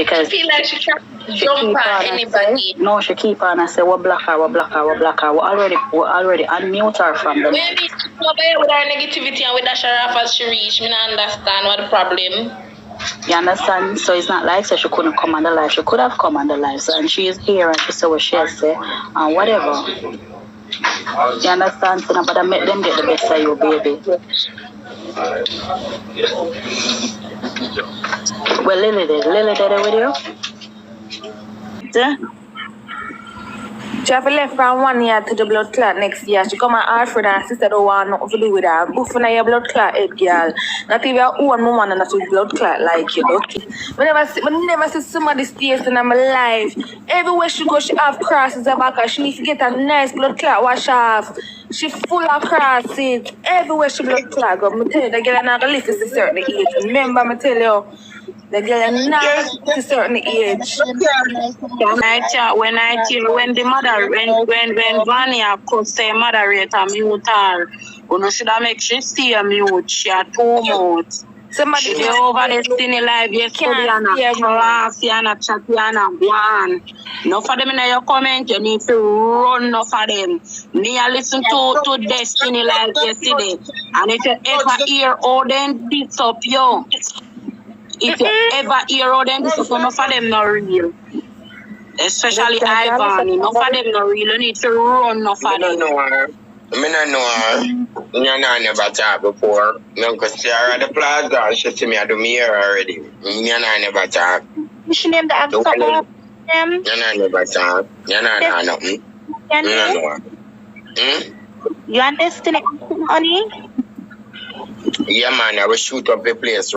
Because I feel like she can't jump on anybody. No, she keep on and say, we block her. We already unmute her from the When we go with her negativity and we dash her off as she reach, me not understand what the problem. You understand? So it's not like so she couldn't come on the live. She could have come on the live. So, and she is here and she said what she has said and whatever. You understand? So nobody make them get the best of you, baby. Well, Lily did it with you? Yeah. She have left from 1 year to the blood clot next year. She come and ask for her sister don't want nothing to do with her. Buffing your blood clot head, girl. Not even your own woman and not your blood clot like you, okay? We never see somebody stays in my life. Everywhere she go, she have crosses her back. She needs to get a nice blood clot wash off. She full of crosses. Everywhere she blood clot go. I tell you, the girl not gonna live to a certain age. Remember, I tell you. The girl not to a certain age. When the mother, when Vania could say moderator mute her, you should have make she stay a mute. She had 2 months. Somebody she over the skinny live yesterday and a class and a chat and a one. No for them in your comment, you need to run no for them. Me I listen to Destiny live yesterday. And if you ever hear all them beats up yo. If you ever hear all them beats up, no for them not real. Especially Ivan, enough of them not real. You need to run enough of them. I don't know her. I never talked before. I could see her at the plaza and she see me at the mirror already. I never talk. She named the actor. I never talk. I know nothing. I know her. You understand, honey? Yeah, man, I will shoot up the place.